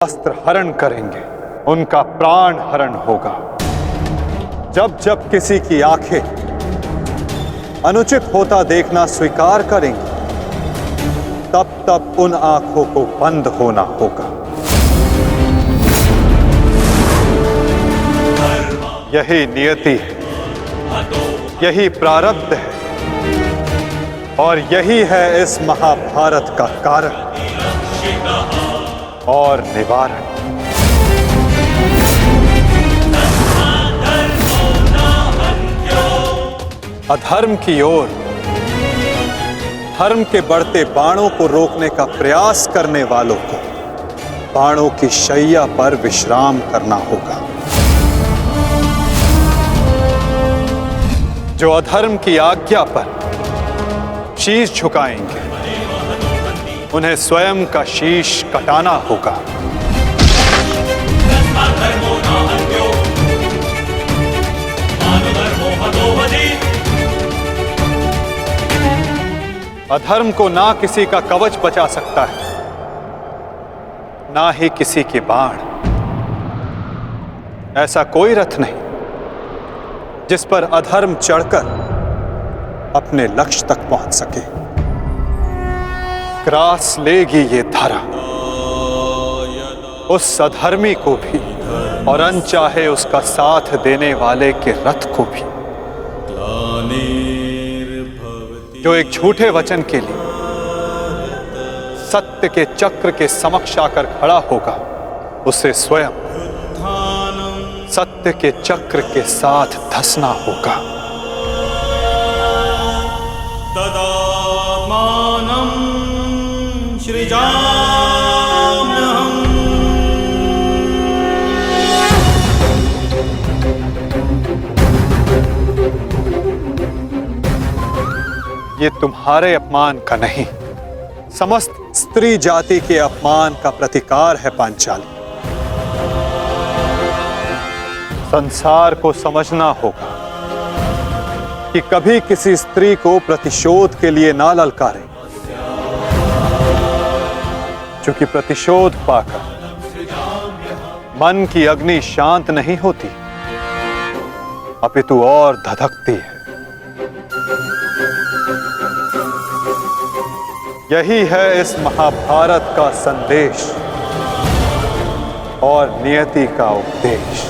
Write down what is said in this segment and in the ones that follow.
अस्त्र हरण करेंगे, उनका प्राण हरण होगा। जब जब किसी की आंखें अनुचित होता देखना स्वीकार करेंगी, तब तब उन आंखों को बंद होना होगा। यही नियति है, यही प्रारब्ध है और यही है इस महाभारत का कारण और निवारण। अधर्म की ओर धर्म के बढ़ते बाणों को रोकने का प्रयास करने वालों को बाणों की शैया पर विश्राम करना होगा। जो अधर्म की आज्ञा पर शीश झुकाएंगे, उन्हें स्वयं का शीश कटाना होगा। अधर्म को ना किसी का कवच बचा सकता है, ना ही किसी के बाण। ऐसा कोई रथ नहीं जिस पर अधर्म चढ़कर अपने लक्ष्य तक पहुंच सके। ग्रास लेगी ये धरा उस अधर्मी को भी और अनचाहे उसका साथ देने वाले के रथ को भी। जो एक झूठे वचन के लिए सत्य के चक्र के समक्ष आकर खड़ा होगा, उसे स्वयं सत्य के चक्र के साथ धंसना होगा। ददामानं सृजाम्यहम्। ये तुम्हारे अपमान का नहीं, समस्त स्त्री जाति के अपमान का प्रतिकार है पांचाली। संसार को समझना होगा कि कभी किसी स्त्री को प्रतिशोध के लिए ना ललकारें, क्योंकि प्रतिशोध पाकर मन की अग्नि शांत नहीं होती, अपितु और धधकती है। यही है इस महाभारत का संदेश और नियति का उपदेश।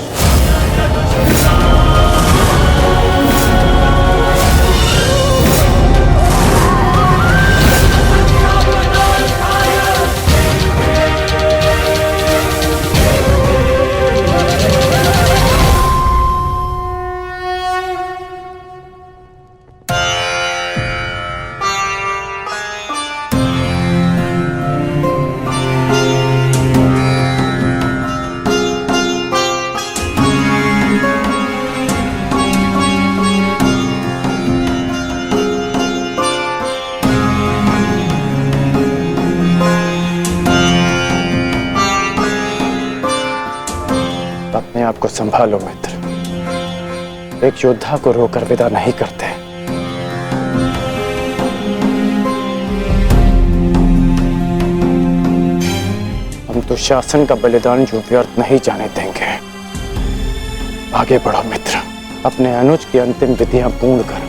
अपने आप को संभालो मित्र, एक योद्धा को रोकर विदा नहीं करते। हम तो शासन का बलिदान जो व्यर्थ नहीं जाने देंगे। आगे बढ़ो मित्र, अपने अनुज की अंतिम विधियां पूर्ण करो।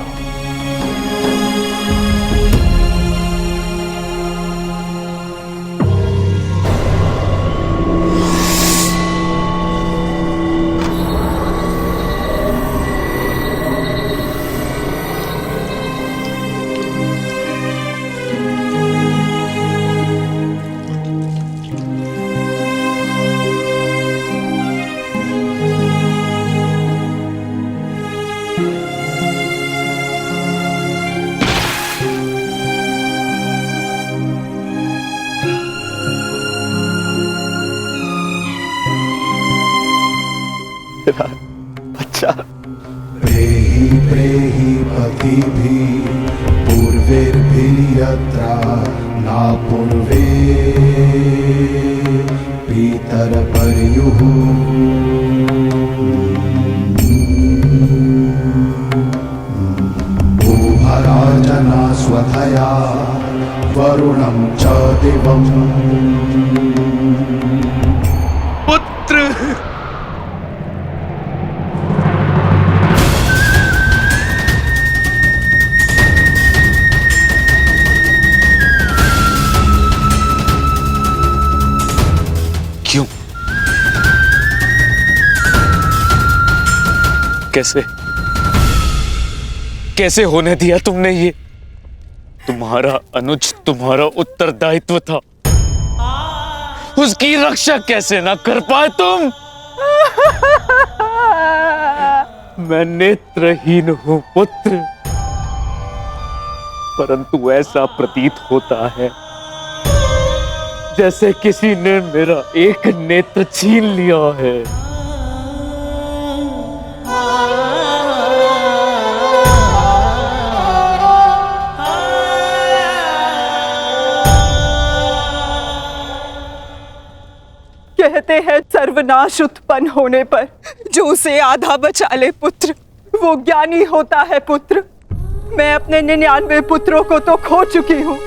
अच्छा, प्रेहि प्रेहि पतिभिः पूर्वैर्भिः यत्रा ना पूर्वे पितरपर्युः भूभराजना स्वधया वरुणं च दिवम् क्यों? कैसे होने दिया तुमने ये? तुम्हारा अनुज तुम्हारा उत्तरदायित्व था, उसकी रक्षा कैसे ना कर पाए तुम? मैं नेत्रहीन हूं पुत्र, परंतु ऐसा प्रतीत होता है जैसे किसी ने मेरा एक नेत्र छीन लिया है। कहते हैं सर्वनाश उत्पन्न होने पर जो उसे आधा बचा ले पुत्र, वो ज्ञानी होता है पुत्र। मैं अपने 99 पुत्रों को तो खो चुकी हूँ,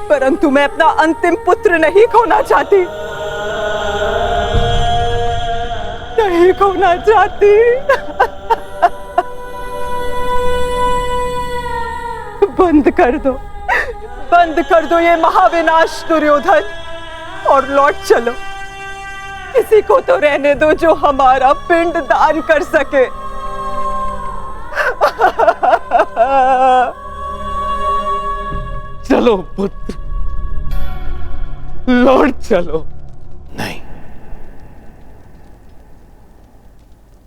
परंतु मैं अपना अंतिम पुत्र नहीं खोना चाहती, नहीं खोना चाहती। बंद कर दो ये महाविनाश दुर्योधन, और लौट चलो। किसी को तो रहने दो जो हमारा पिंड दान कर सके। चलो पुत्र, लौट चलो। नहीं,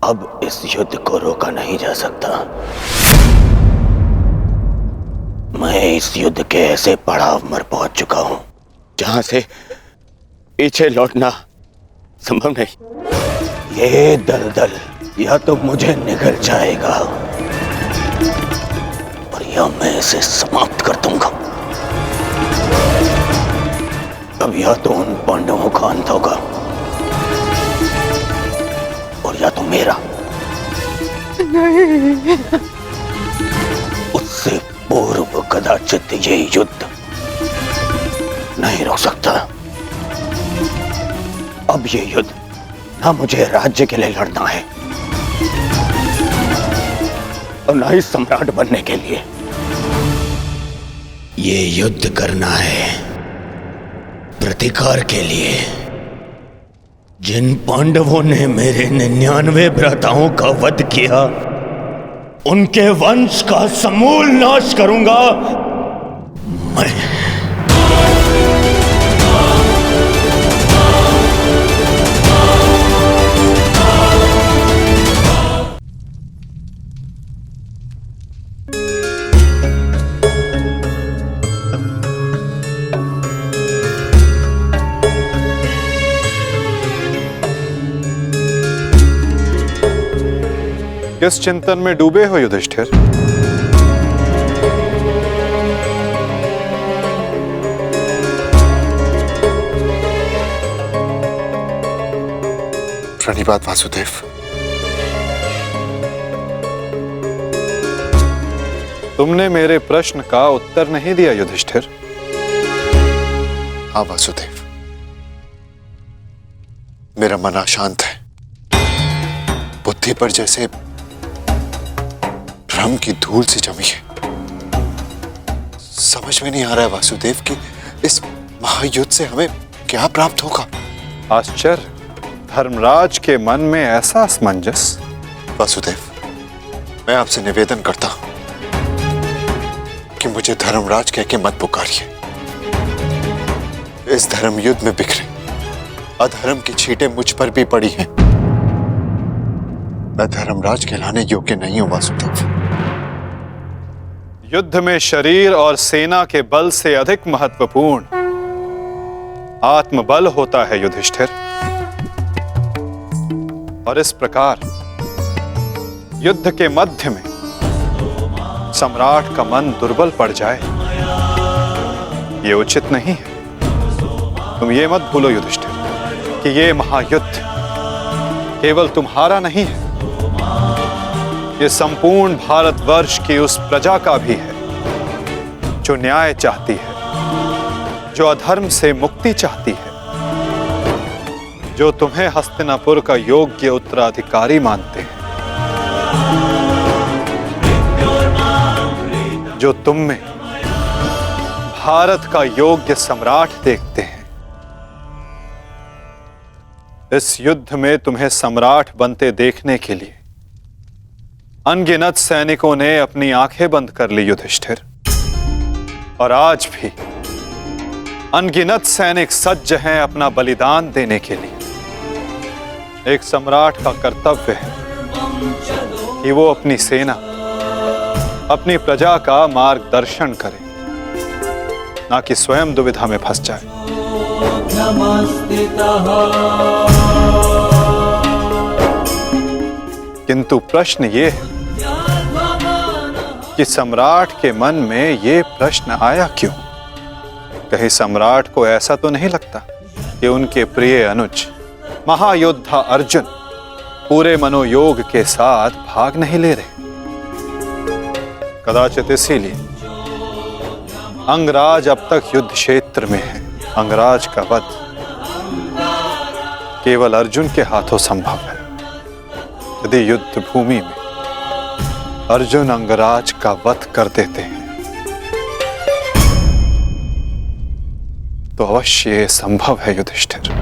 अब इस युद्ध को रोका नहीं जा सकता। मैं इस युद्ध के ऐसे पड़ाव पर पहुंच चुका हूं जहां से पीछे लौटना संभव नहीं। ये दलदल या तो मुझे निगल जाएगा और या मैं इसे समाप्त कर दूंगा। अब या तो उन पांडवों का अंत होगा और या तो मेरा। नहीं, उससे पूर्व कदाचित ये युद्ध नहीं रुक सकता। अब ये युद्ध ना मुझे राज्य के लिए लड़ना है और ना ही सम्राट बनने के लिए। ये युद्ध करना है प्रतिकार के लिए। जिन पांडवों ने मेरे 99 भ्राताओं का वध किया, उनके वंश का समूल नाश करूंगा मैं। किस चिंतन में डूबे हो युधिष्ठिर? प्रणिपात वासुदेव। तुमने मेरे प्रश्न का उत्तर नहीं दिया युधिष्ठिर। हाँ वासुदेव, मेरा मन अशांत है। बुद्धि पर जैसे भ्रम की धूल सी जमी है। समझ में नहीं आ रहा है वासुदेव कि इस महायुद्ध से हमें क्या प्राप्त होगा। आश्चर्य, धर्मराज के मन में ऐसा असमंजस। वासुदेव, मैं आपसे निवेदन करता हूं कि मुझे धर्मराज कह के मत पुकारिए। इस धर्म युद्ध में बिखरे अधर्म की छींटें मुझ पर भी पड़ी हैं। मैं धर्मराज कहलाने योग्य नहीं हूं वासुदेव। युद्ध में शरीर और सेना के बल से अधिक महत्वपूर्ण आत्मबल होता है युधिष्ठिर। और इस प्रकार युद्ध के मध्य में सम्राट का मन दुर्बल पड़ जाए, ये उचित नहीं है। तुम ये मत भूलो युधिष्ठिर कि ये महायुद्ध केवल तुम्हारा नहीं है, ये संपूर्ण भारतवर्ष की उस प्रजा का भी है जो न्याय चाहती है, जो अधर्म से मुक्ति चाहती है, जो तुम्हें हस्तिनापुर का योग्य उत्तराधिकारी मानते हैं, जो तुम में भारत का योग्य सम्राट देखते हैं। इस युद्ध में तुम्हें सम्राट बनते देखने के लिए अनगिनत सैनिकों ने अपनी आंखें बंद कर ली युधिष्ठिर, और आज भी अनगिनत सैनिक सज्ज हैं अपना बलिदान देने के लिए। एक सम्राट का कर्तव्य है कि वो अपनी सेना, अपनी प्रजा का मार्गदर्शन करे, ना कि स्वयं दुविधा में फंस जाए। किंतु प्रश्न ये है कि सम्राट के मन में ये प्रश्न आया क्यों? कहीं सम्राट को ऐसा तो नहीं लगता कि उनके प्रिय अनुज महायोद्धा अर्जुन पूरे मनोयोग के साथ भाग नहीं ले रहे? कदाचित इसीलिए अंगराज अब तक युद्ध क्षेत्र में है। अंगराज का वध केवल अर्जुन के हाथों संभव है। यदि युद्ध भूमि में अर्जुन अंगराज का वध कर देते हैं तो अवश्य ये संभव है युधिष्ठिर।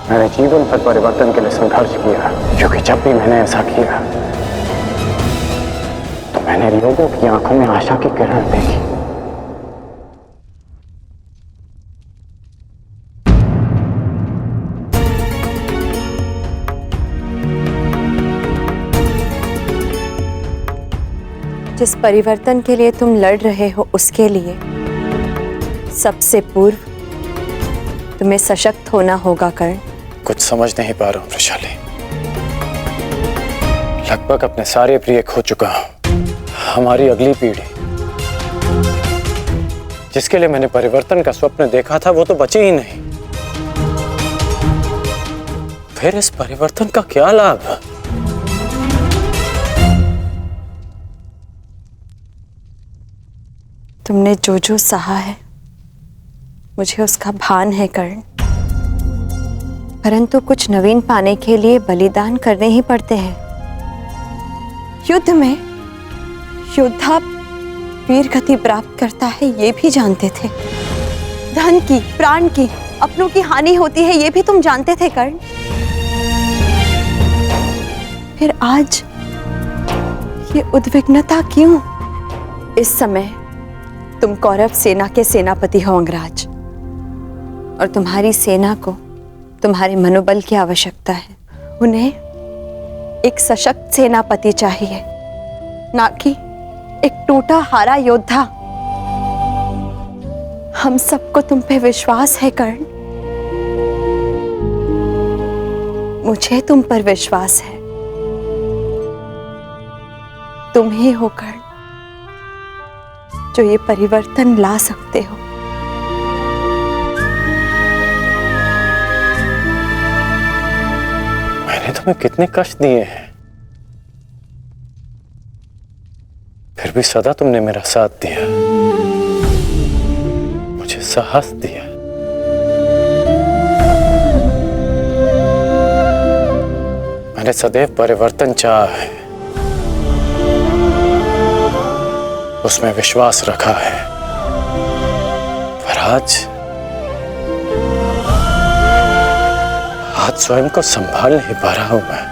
मैंने जीवन भर परिवर्तन के लिए संघर्ष किया, क्योंकि जब भी मैंने ऐसा किया तो मैंने लोगों की आंखों में आशा की किरण देखी। जिस परिवर्तन के लिए तुम लड़ रहे हो उसके लिए सबसे पूर्व तुम्हें सशक्त होना होगा कर्ण। कुछ समझ नहीं पा रहा हूं वृषाली। लगभग अपने सारे प्रिय खो चुका हूं। हमारी अगली पीढ़ी जिसके लिए मैंने परिवर्तन का स्वप्न देखा था वो तो बची ही नहीं। फिर इस परिवर्तन का क्या लाभ? तुमने जो जो सहा है मुझे उसका भान है कर्ण, परंतु कुछ नवीन पाने के लिए बलिदान करने ही पड़ते हैं। युद्ध में योद्धा वीर गति प्राप्त करता है ये भी जानते थे। धन की, प्राण की, अपनों की हानि होती है ये भी तुम जानते थे कर्ण। फिर आज ये उद्विग्नता क्यों? इस समय तुम कौरव सेना के सेनापति हो अंगराज, और तुम्हारी सेना को तुम्हारे मनोबल की आवश्यकता है। उन्हें एक सशक्त सेनापति चाहिए, ना कि एक टूटा हारा योद्धा। हम सबको तुम पे विश्वास है कर्ण, मुझे तुम पर विश्वास है। तुम ही हो कर्ण जो ये परिवर्तन ला सकते हो। मैंने तुम्हें कितने कष्ट दिए हैं, फिर भी सदा तुमने मेरा साथ दिया, मुझे साहस दिया। मैंने सदैव परिवर्तन चाहा है, उसमें विश्वास रखा है, पर आज स्वयं को संभाल नहीं पा रहा हूं मैं।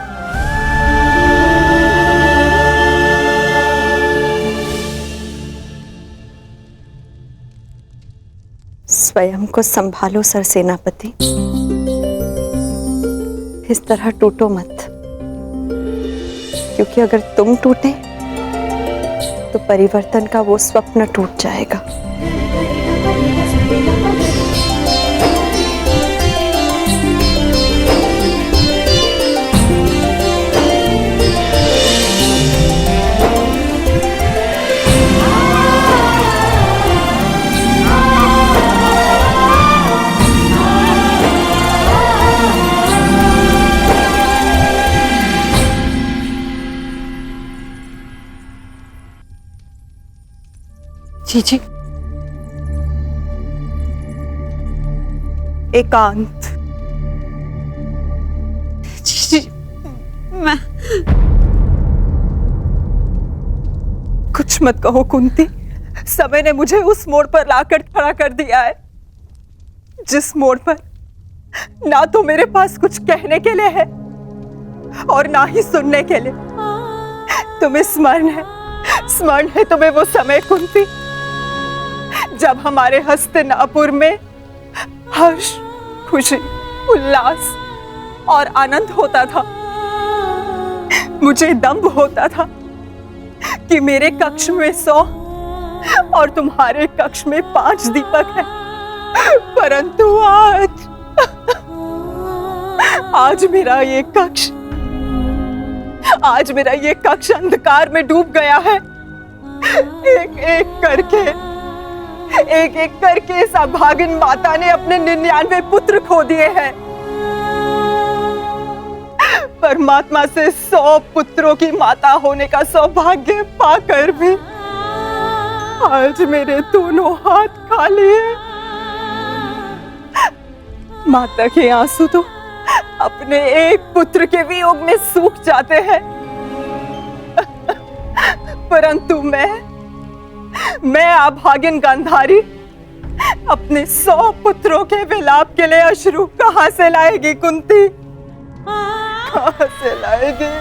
स्वयं को संभालो सर सेनापति, इस तरह टूटो मत, क्योंकि अगर तुम टूटे तो परिवर्तन का वो स्वप्न टूट जाएगा। जी। एकांत। जी, मैं कुछ मत कहो कुंती। समय ने मुझे उस मोड़ पर लाकर खड़ा कर दिया है जिस मोड़ पर ना तो मेरे पास कुछ कहने के लिए है और ना ही सुनने के लिए। तुम्हें स्मरण है तुम्हें वो समय कुंती जब हमारे हस्तिनापुर में हर्ष, खुशी, उल्लास और आनंद होता था। मुझे दंभ होता था कि मेरे कक्ष में 100 और तुम्हारे कक्ष में 5 दीपक हैं। परंतु आज मेरा ये कक्ष अंधकार में डूब गया है। एक एक करके इस अभागिन माता ने अपने 99 पुत्र खो दिए हैं। परमात्मा से 100 पुत्रों की माता होने का सौभाग्य पाकर भी आज मेरे दोनों हाथ खाली हैं। माता के आंसू तो अपने एक पुत्र के वियोग में सूख जाते हैं, परंतु मैं अभागिन गांधारी अपने 100 पुत्रों के विलाप के लिए अश्रु कहां से लाएगी कुंती? कहां से लाएगी?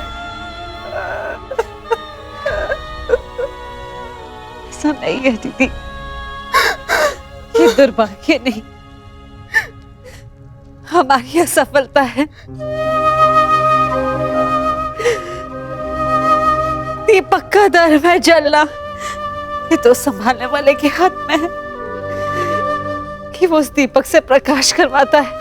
ऐसा नहीं है दीदी, ये दुर्भाग्य नहीं, हमारी असफलता है। दीपक का दर में जलना ये तो संभालने वाले के हाथ में है कि वो उस दीपक से प्रकाश करवाता है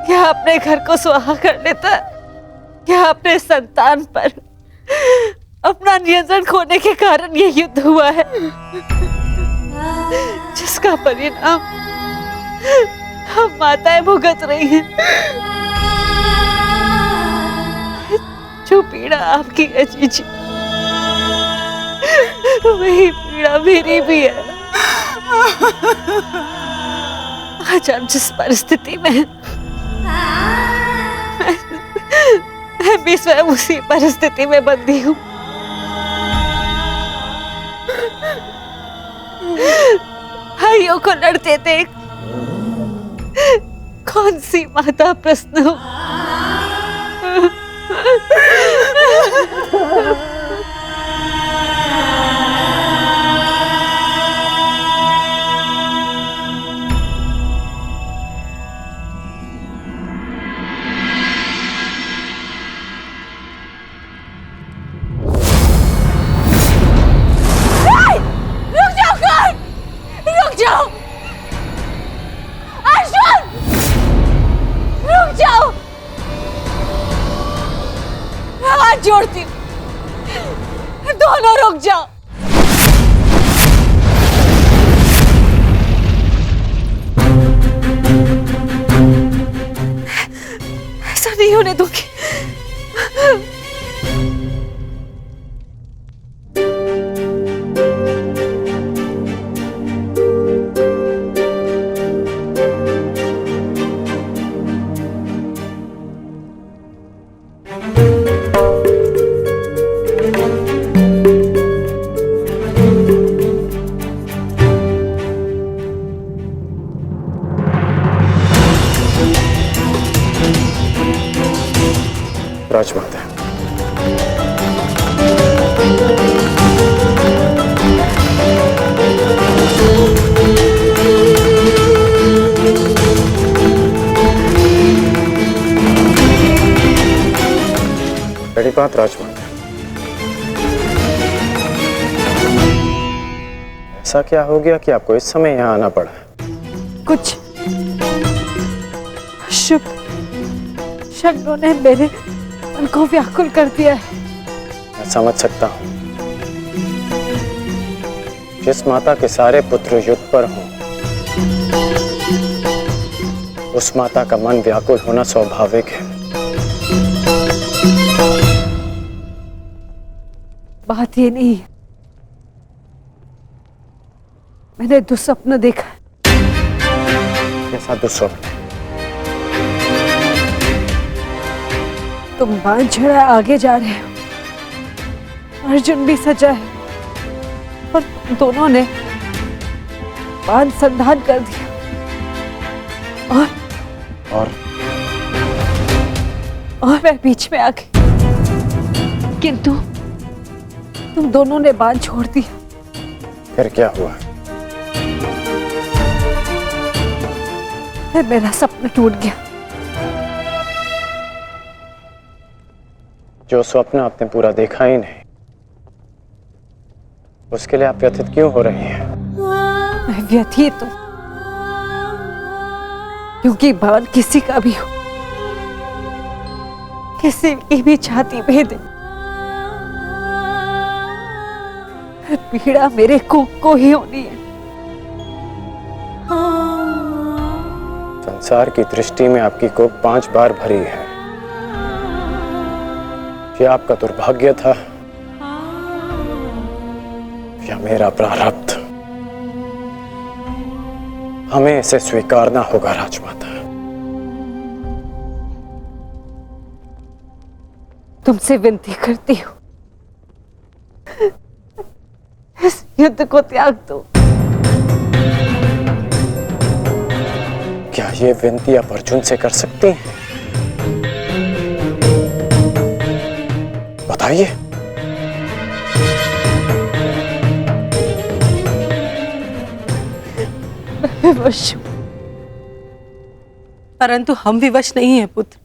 या अपने घर को सुहा कर लेता है या अपने संतान पर अपना नियंत्रण खोने के कारण ये युद्ध हुआ है जिसका परिणाम हम माताएं भुगत रही हैं। जो पीड़ा आपकी है जीजी, वही पीड़ा मेरी भी है। आज हम जिस परिस्थिति में हैं, मैं भी स्वयं उसी परिस्थिति में बंदी हूँ। भाइयों को लड़ते देख कौन सी माता प्रश्न हो। जोड़ती हूँ, दोनों रुक जाओ। ऐसा नहीं होने दूंगी। राजमाता, बड़ी बात राजमाता, ऐसा क्या हो गया कि आपको इस समय यहाँ आना पड़ा? कुछ शुभ शब्दों ने मेरे उनको व्याकुल कर दिया है। मैं समझ सकता हूं। जिस माता के सारे पुत्र युद्ध पर हों, उस माता का मन व्याकुल होना स्वाभाविक है। बात ये नहीं है, मैंने दुस्वप्न देखा है। कैसा दुस्वप्न? तुम बांध छड़ा आगे जा रहे हो, अर्जुन भी सजा है, पर तुम दोनों ने बांध संधान कर दिया और मैं बीच में आ गई, किंतु तुम दोनों ने बांध छोड़ दिया। फिर क्या हुआ? फिर मेरा सपना टूट गया। जो स्वप्न आपने पूरा देखा ही नहीं, उसके लिए आप व्यथित क्यों हो रही हैं? मैं व्यथित हूं क्योंकि बाण किसी का भी हो, किसी की भी छाती भेदे, पीड़ा मेरे को ही होनी है। संसार की दृष्टि में आपकी कोख 5 बार भरी है। क्या आपका दुर्भाग्य था या मेरा प्रारब्ध? हमें इसे स्वीकारना होगा राजमाता। तुमसे विनती करती हूँ, इस युद्ध को त्याग दो। क्या ये विनती आप अर्जुन से कर सकती हैं? बताइए। विवश हूं। परंतु हम विवश नहीं हैं पुत्र।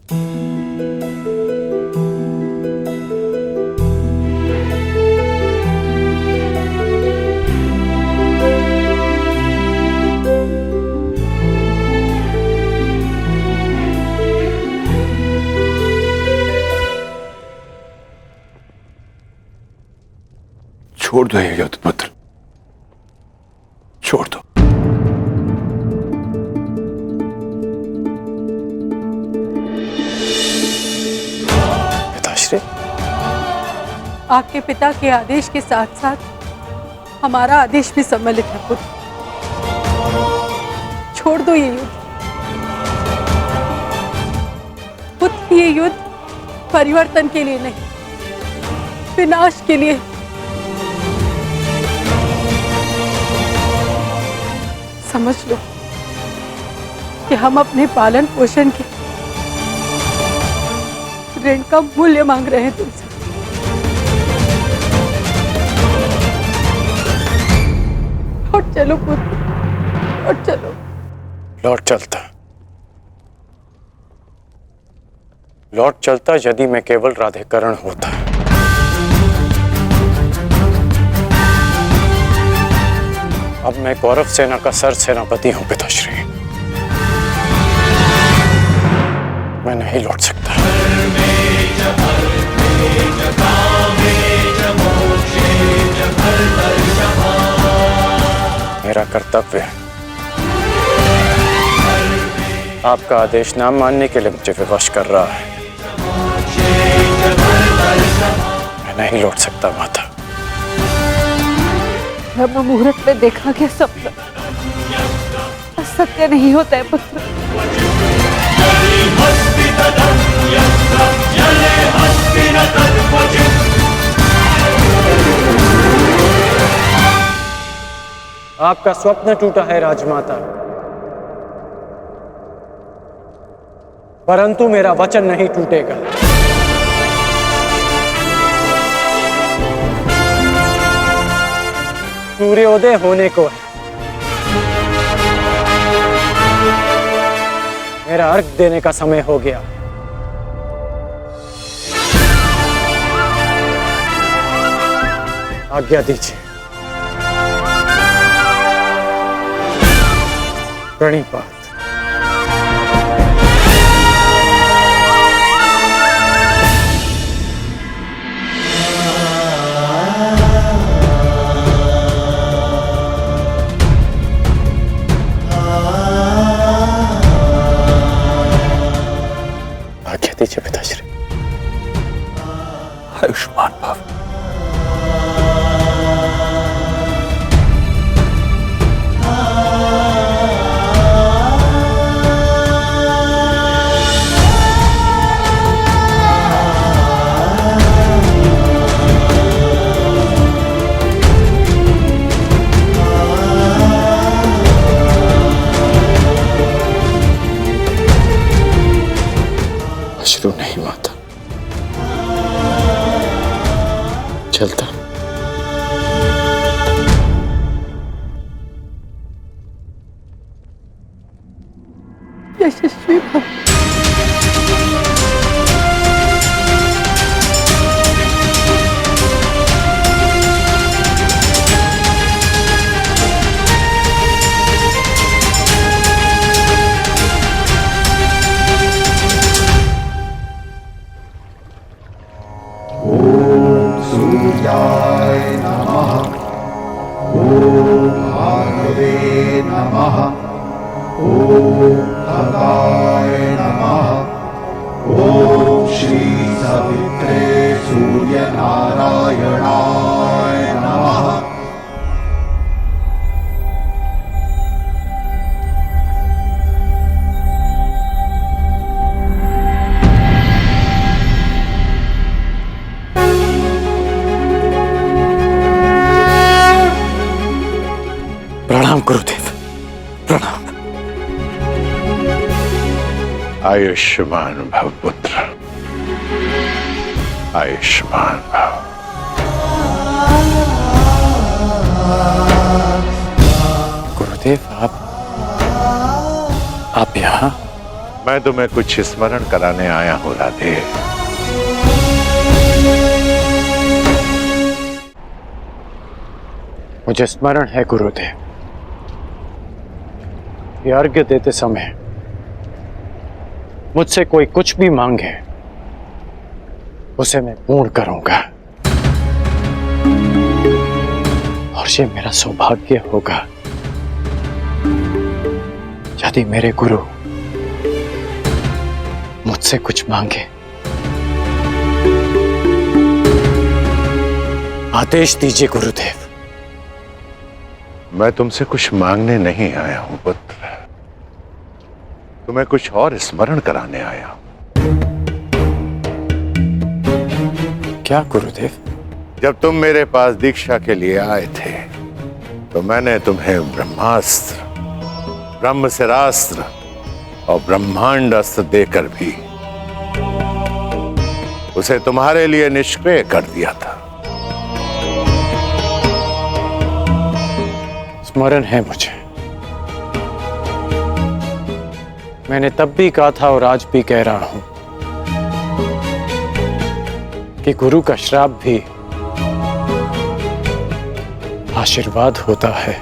छोड़ दो ये युद्ध पुत्र, छोड़ दो। पिताश्री, आपके पिता के आदेश के साथ साथ हमारा आदेश भी सम्मिलित है पुत्र। छोड़ दो ये युद्ध पुत्र। ये युद्ध परिवर्तन के लिए नहीं, विनाश के लिए। समझ लो कि हम अपने पालन पोषण के ऋण का मूल्य मांग रहे हैं तुमसे। लौट चलो पुत्र, लौट चलो। लौट चलता यदि मैं केवल राधेकरण होता। अब मैं कौरव सेना का सर सेनापति हूं पिताश्री। मैं नहीं लौट सकता। मेरा कर्तव्य है। आपका आदेश ना मानने के लिए मुझे विवश कर रहा है। मैं नहीं लौट सकता माता। ब्रह्म मुहूर्त में देखा गया सपना सत्य नहीं होता है पुत्र। आपका स्वप्न टूटा है राजमाता, परंतु मेरा वचन नहीं टूटेगा। सूर्योदय होने को है। मेरा अर्घ देने का समय हो गया। आज्ञा दीजिए। प्रणिपात। आज्ञा दीजिए पिताश्री। आयुष्मान भव। शत्रु नहीं माता। चलता। यशस्वी भव। सूर्याय नमः। ॐ भार्गवे नमः। ॐ खगाय नमः। ॐ श्री सवित्रे सूर्यनारायणाय नमः। प्रणाम गुरुदेव, प्रणाम। आयुष्मान भव पुत्र, आयुष्मान भव। गुरुदेव आप यहाँ? मैं तुम्हें कुछ स्मरण कराने आया हूँ राधे। मुझे स्मरण है गुरुदेव, ये अर्घ्य देते समय मुझसे कोई कुछ भी मांगे उसे मैं पूर्ण करूंगा, और ये मेरा सौभाग्य होगा यदि मेरे गुरु मुझसे कुछ मांगे। आदेश दीजिए गुरुदेव। मैं तुमसे कुछ मांगने नहीं आया हूं पुत्र, तुम्हें कुछ और स्मरण कराने आया हूं। क्या गुरुदेव? जब तुम मेरे पास दीक्षा के लिए आए थे तो मैंने तुम्हें ब्रह्मास्त्र, ब्रह्मशिरास्त्र और ब्रह्मांड अस्त्र देकर भी उसे तुम्हारे लिए निष्क्रिय कर दिया था। स्मरण है मुझे, मैंने तब भी कहा था और आज भी कह रहा हूं कि गुरु का श्राप भी आशीर्वाद होता है।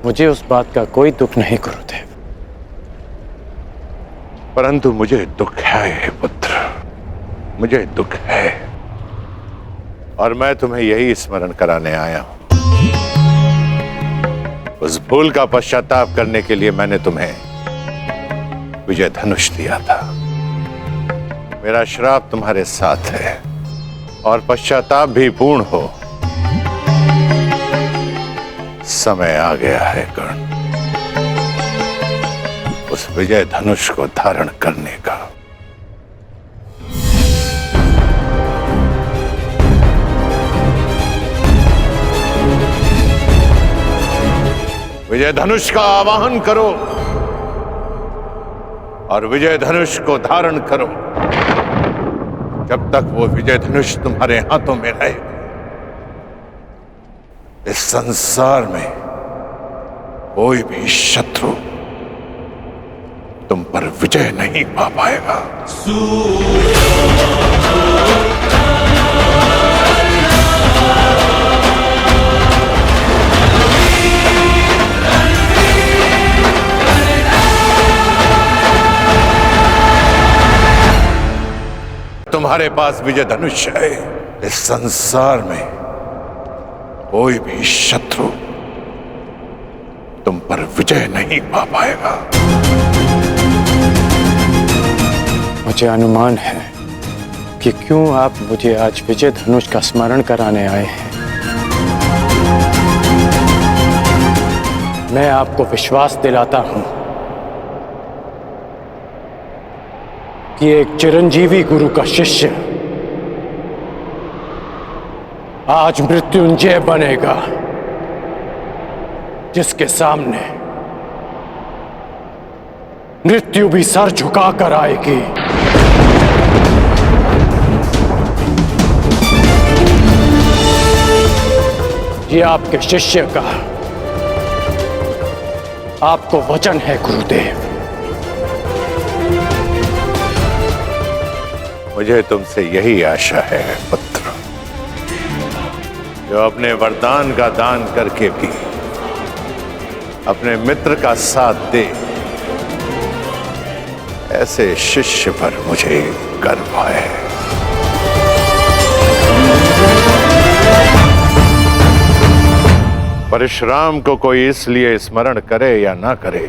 मुझे उस बात का कोई दुख नहीं गुरुदेव। परंतु मुझे दुख है पुत्र, मुझे दुख है, और मैं तुम्हें यही स्मरण कराने आया हूं। उस भूल का पश्चाताप करने के लिए मैंने तुम्हें विजय धनुष दिया था। मेरा श्राप तुम्हारे साथ है और पश्चाताप भी पूर्ण हो। समय आ गया है कर्ण, उस विजय धनुष को धारण करने का। विजय धनुष का आवाहन करो और विजय धनुष को धारण करो। जब तक वो विजय धनुष तुम्हारे हाथों में रहे, इस संसार में कोई भी शत्रु तुम पर विजय नहीं पा पाएगा। तुम्हारे पास विजय धनुष है, इस संसार में कोई भी शत्रु तुम पर विजय नहीं पा पाएगा। मुझे अनुमान है कि क्यों आप मुझे आज विजय धनुष का स्मरण कराने आए हैं। मैं आपको विश्वास दिलाता हूं कि एक चिरंजीवी गुरु का शिष्य आज मृत्युंजय बनेगा, जिसके सामने मृत्यु भी सर झुकाकर आएगी। ये आपके शिष्य का आपको वचन है गुरुदेव। मुझे तुमसे यही आशा है पुत्र, जो अपने वरदान का दान करके भी अपने मित्र का साथ दे। ऐसे शिष्य पर मुझे गर्व है। परशुराम को कोई इसलिए स्मरण करे या ना करे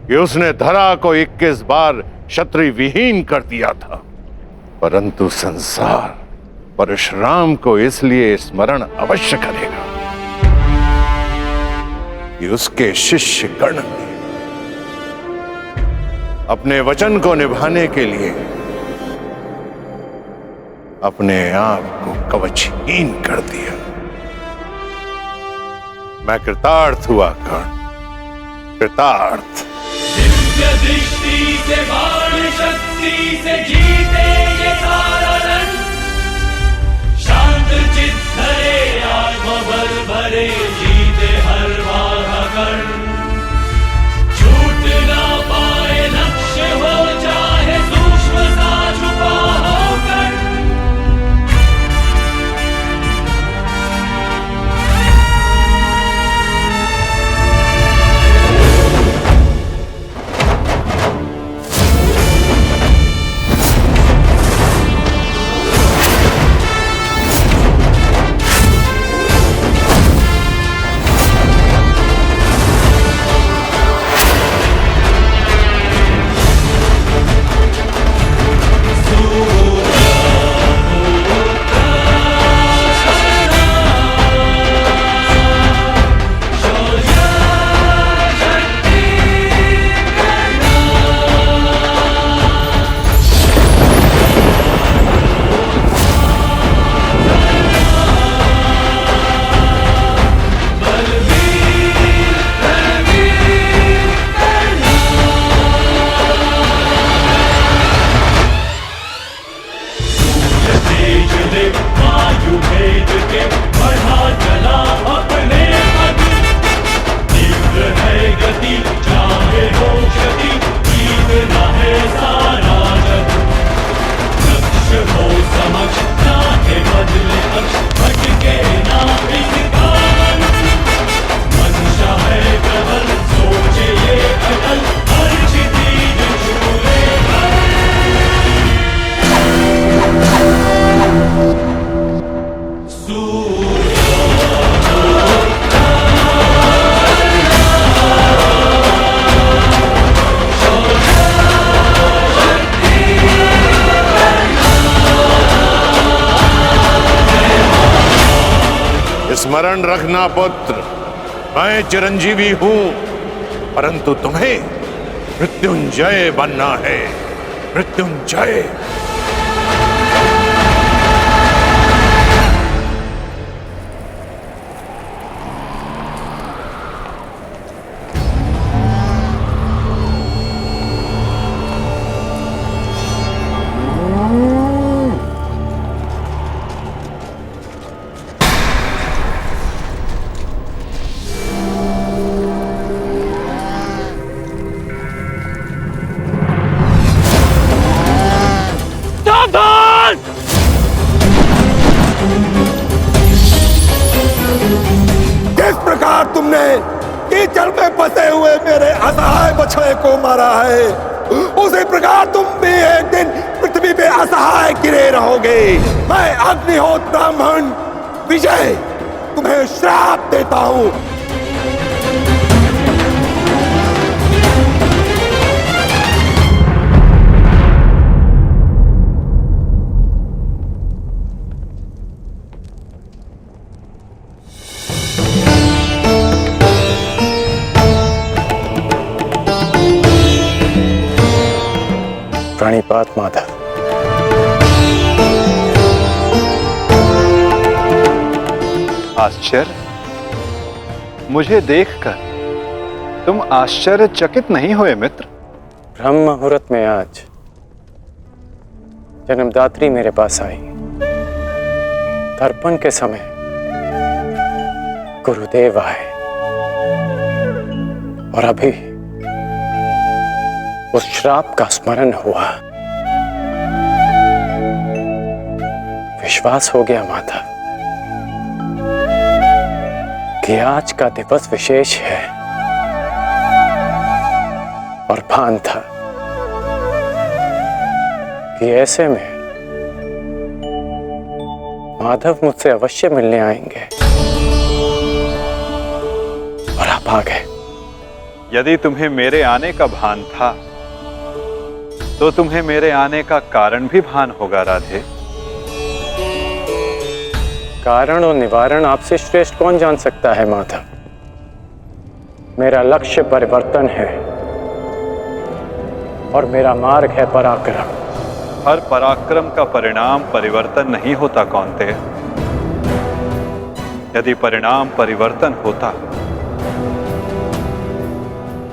कि उसने धरा को 21 बार क्षत्रिय विहीन कर दिया था, परंतु संसार परशुराम को इसलिए स्मरण अवश्य करेगा कि उसके शिष्य गण ने अपने वचन को निभाने के लिए अपने आप को कवचहीन कर दिया। मैं कृतार्थ हुआ कर्ण, कृतार्थ। दिव्य दृष्टि से बाण शक्ति से जीते ये सारा रण, शांत चित्त धरे आत्मबल भरे जीते हर बाधा कण। छूट ना पाए लक्ष्य हो चाहे सूक्ष्म सा छुपा हो कण। स्मरण रखना पुत्र, मैं चिरंजीवी हूं, परंतु तुम्हें मृत्युंजय बनना है। मृत्युंजय। किस प्रकार तुमने कीचड़ में फंसे हुए मेरे असहाय बछड़े को मारा है, उसी प्रकार तुम भी एक दिन पृथ्वी पे असहाय गिरे रहोगे। मैं अग्निहोत्र ब्राह्मण विजय तुम्हें श्राप देता हूं। प्रणिपात माधव। आश्चर्य, मुझे देखकर तुम आश्चर्यचकित नहीं हुए मित्र? ब्रह्म मुहूर्त में आज जन्मदात्री मेरे पास आई। तर्पण के समय गुरुदेव आए और अभी उस श्राप का स्मरण हुआ। विश्वास हो गया माता कि आज का दिवस विशेष है और भान था कि ऐसे में माधव मुझसे अवश्य मिलने आएंगे और आप आ गए। यदि तुम्हें मेरे आने का भान था तो तुम्हें मेरे आने का कारण भी भान होगा राधे। कारण और निवारण आपसे श्रेष्ठ कौन जान सकता है माधव। मेरा लक्ष्य परिवर्तन है और मेरा मार्ग है पराक्रम। हर पराक्रम का परिणाम परिवर्तन नहीं होता कौन्तेय। यदि परिणाम परिवर्तन होता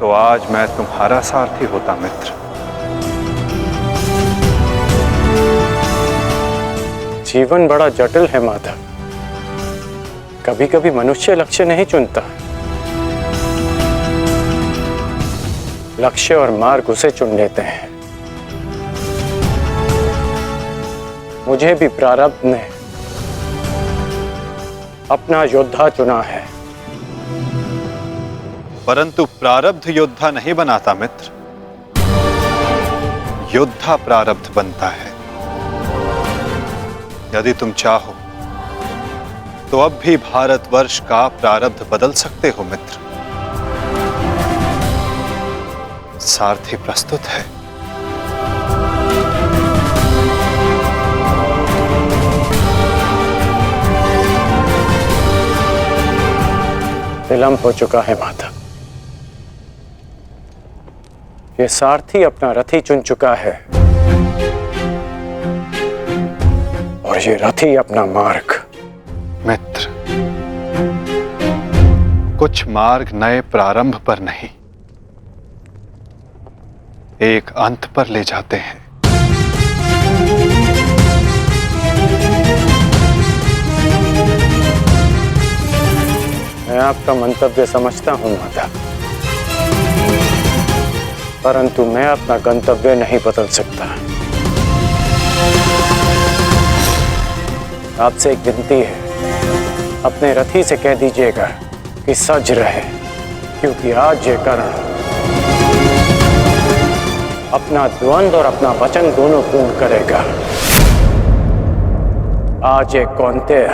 तो आज मैं तुम्हारा सारथी होता मित्र। जीवन बड़ा जटिल है माधव। कभी कभी मनुष्य लक्ष्य नहीं चुनता, लक्ष्य और मार्ग उसे चुन लेते हैं। मुझे भी प्रारब्ध ने अपना योद्धा चुना है। परंतु प्रारब्ध योद्धा नहीं बनाता मित्र, योद्धा प्रारब्ध बनता है। यदि तुम चाहो तो अब भी भारतवर्ष का प्रारब्ध बदल सकते हो मित्र। सारथी प्रस्तुत है। विलंब हो चुका है माता। ये सारथी अपना रथी चुन चुका है और ये रथी अपना मार्ग। मित्र, कुछ मार्ग नए प्रारंभ पर नहीं, एक अंत पर ले जाते हैं। मैं आपका मंतव्य समझता हूं माता, परंतु मैं अपना गंतव्य नहीं बदल सकता। आपसे एक विनती है, अपने रथी से कह दीजिएगा कि सज रहे, क्योंकि आज ये कर्ण अपना द्वंद्व और अपना वचन दोनों पूर्ण करेगा। आज ये कौन्तेय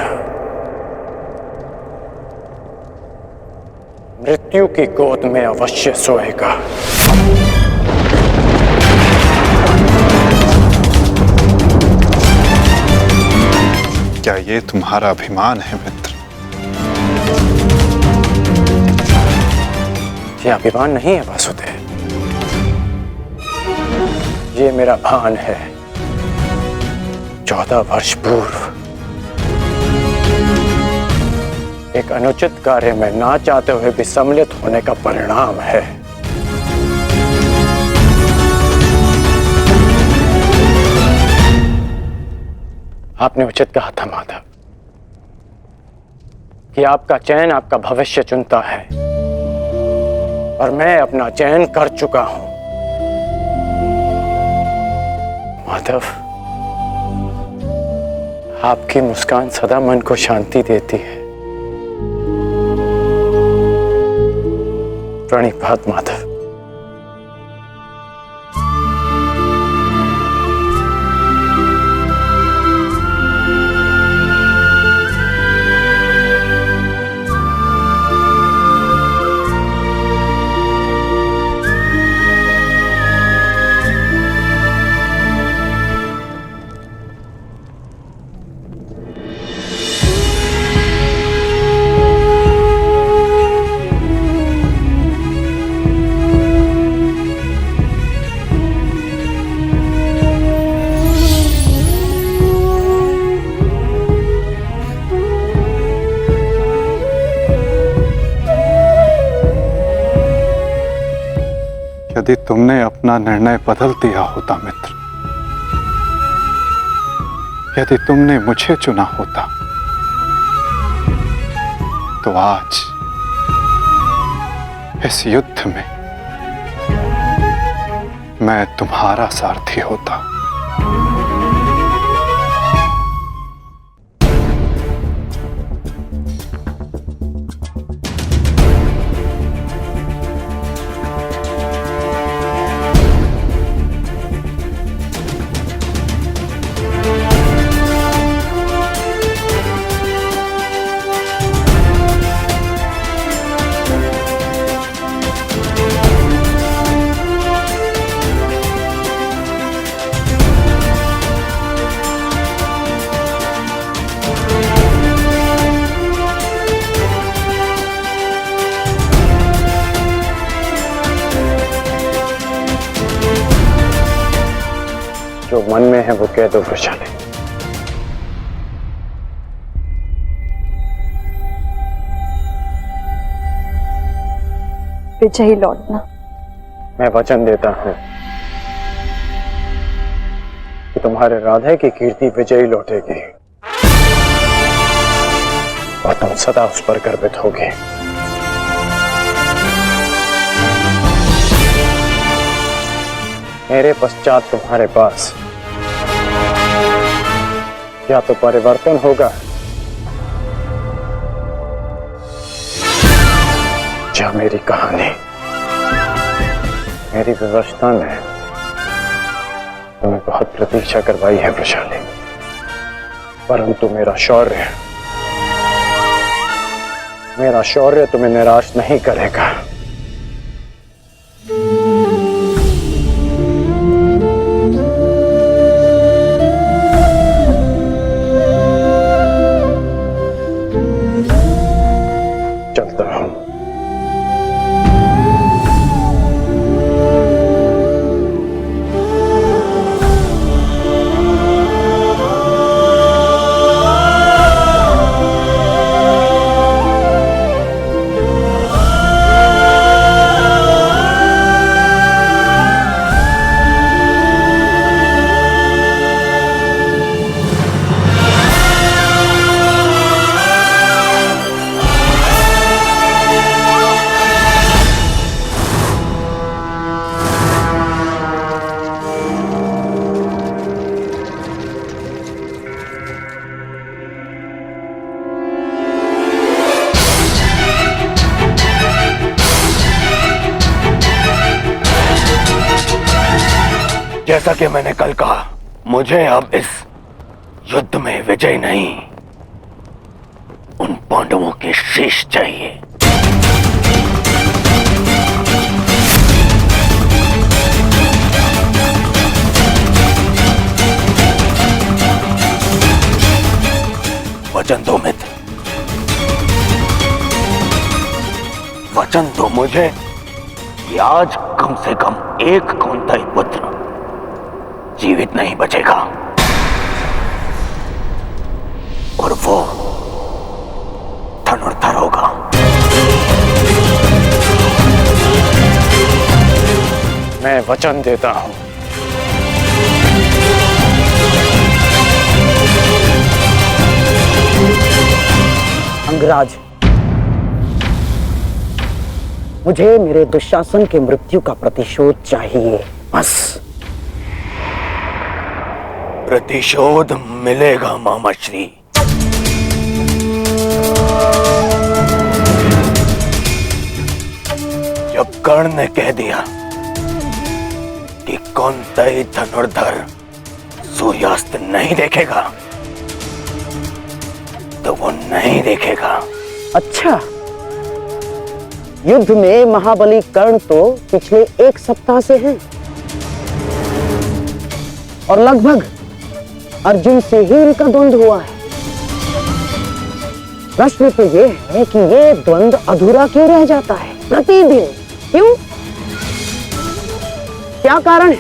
मृत्यु की गोद में अवश्य सोएगा। क्या ये तुम्हारा अभिमान है मित्र? ये अभिमान नहीं है वासुदेव, ये मेरा भान है। 14 वर्ष पूर्व एक अनुचित कार्य में ना चाहते हुए भी सम्मिलित होने का परिणाम है। आपने उचित कहा था माधव कि आपका चयन आपका भविष्य चुनता है और मैं अपना चयन कर चुका हूं। माधव, आपकी मुस्कान सदा मन को शांति देती है। प्रणिपात माधव। यदि तुमने अपना निर्णय बदल दिया होता मित्र, यदि तुमने मुझे चुना होता, तो आज इस युद्ध में मैं तुम्हारा सारथी होता। जो मन में है वो कह दो वृषाली। विजयी लौटना। मैं वचन देता हूं कि तुम्हारे राधे की कीर्ति विजयी लौटेगी और तुम सदा उस पर गर्वित होगे। मेरे पश्चात तुम्हारे पास या तो परिवर्तन होगा या मेरी कहानी। मेरी व्यवस्था ने तुम्हें बहुत प्रतीक्षा करवाई है वृषाली, परंतु मेरा शौर्य तुम्हें निराश नहीं करेगा। चलता हूं। जैसा कि मैंने कल कहा, मुझे अब इस युद्ध में विजय नहीं, उन पांडवों के शीश चाहिए। वचन दो मित्र, वचन दो मुझे कि आज कम से कम एक कुंती पुत्र जीवित नहीं बचेगा और वो धनुर्धर होगा। मैं वचन देता हूं। अंगराज, मुझे मेरे दुशासन के मृत्यु का प्रतिशोध चाहिए, बस। प्रतिशोध मिलेगा मामाश्री। जब कर्ण ने कह दिया कि कुंती धनुर्धर सूर्यास्त नहीं देखेगा, तो वो नहीं देखेगा। अच्छा, युद्ध में महाबली कर्ण तो पिछले एक सप्ताह से हैं और लगभग अर्जुन से ही इनका द्वंद्व हुआ है। प्रश्न तो ये है कि ये द्वंद्व अधूरा क्यों रह जाता है प्रतिदिन? क्यों? क्या कारण है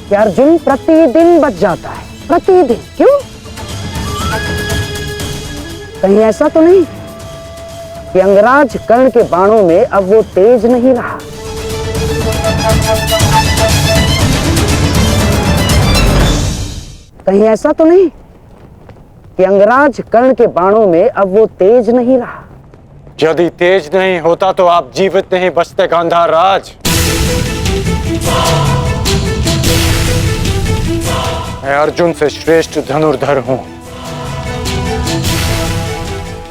कि अर्जुन प्रतिदिन बच जाता है? प्रतिदिन क्यों? कहीं ऐसा तो नहीं कि अंगराज कर्ण के बाणों में अब वो तेज नहीं रहा? कहीं ऐसा तो नहीं कि अंगराज कर्ण के बाणों में अब वो तेज नहीं रहा? यदि तेज नहीं होता तो आप जीवित नहीं बचते गांधार राज। मैं अर्जुन से श्रेष्ठ धनुर्धर हूं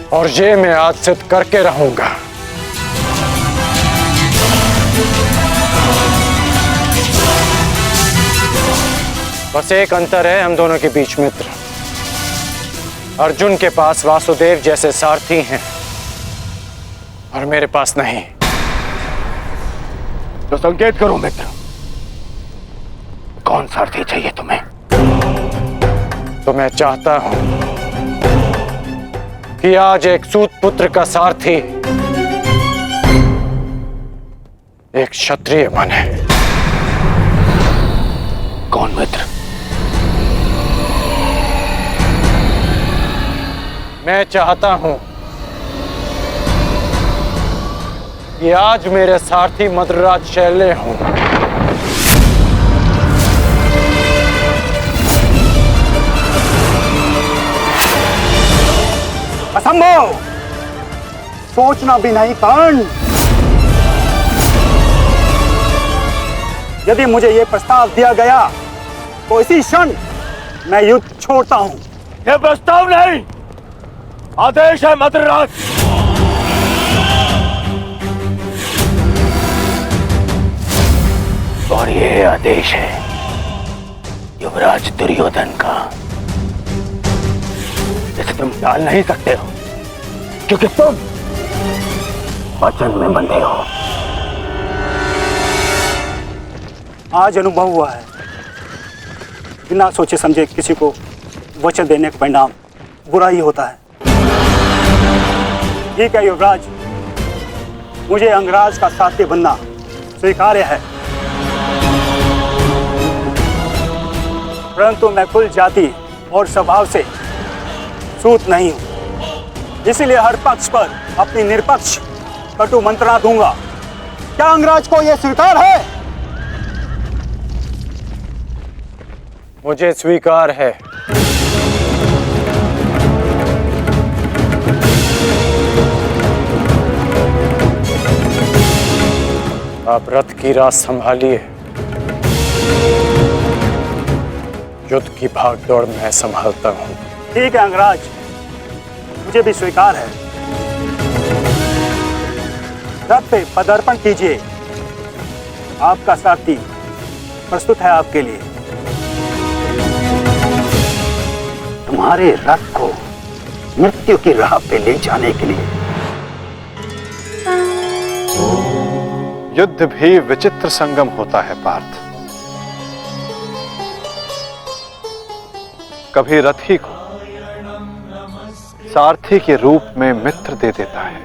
और ये मैं आज सिद्ध करके रहूंगा। बस एक अंतर है हम दोनों के बीच, मित्र। अर्जुन के पास वासुदेव जैसे सारथी हैं और मेरे पास नहीं। तो संकेत करो मित्र, कौन सारथी चाहिए तुम्हें? तो मैं चाहता हूं कि आज एक सूत पुत्र का सारथी एक क्षत्रिय बने। कौन मित्र? मैं चाहता हूं कि आज मेरे सारथी मद्रराज शैल्य हों। असंभव! सोचना भी नहीं कर्ण। यदि मुझे यह प्रस्ताव दिया गया तो इसी क्षण मैं युद्ध छोड़ता हूं। यह प्रस्ताव नहीं, आदेश है मद्रराज। और यह आदेश है युवराज दुर्योधन का। इसे तुम टाल नहीं सकते हो क्योंकि तुम वचन में बंधे हो। आज अनुभव हुआ है, बिना सोचे समझे किसी को वचन देने का परिणाम बुरा ही होता है। ठीक है युवराज, मुझे अंगराज का साथी बनना स्वीकार्य है, परंतु मैं कुल जाति और स्वभाव से सूत नहीं हूं, इसीलिए हर पक्ष पर अपनी निरपक्ष कटु मंत्रणा दूंगा। क्या अंगराज को यह स्वीकार है? मुझे स्वीकार है। आप रथ की राह संभालिए, युद्ध की भाग दौड़ मैं संभालता हूं। ठीक है अंगराज, मुझे भी स्वीकार है। रथ पे पदार्पण कीजिए, आपका सारथी प्रस्तुत है आपके लिए। तुम्हारे रथ को मृत्यु की राह पे ले जाने के लिए। युद्ध भी विचित्र संगम होता है पार्थ। कभी रथी को सारथी के रूप में मित्र दे देता है,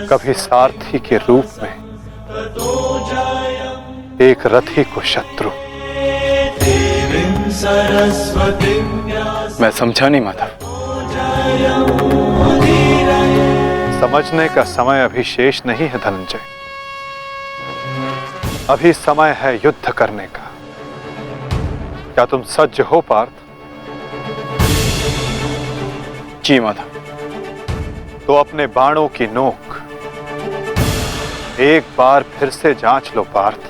कभी सारथी के रूप में एक रथी को शत्रु। मैं समझा नहीं माधव। समझने का समय अभी शेष नहीं है धनंजय। अभी समय है युद्ध करने का। क्या तुम सज्ज हो पार्थ? जी माधव। तो अपने बाणों की नोक एक बार फिर से जांच लो पार्थ।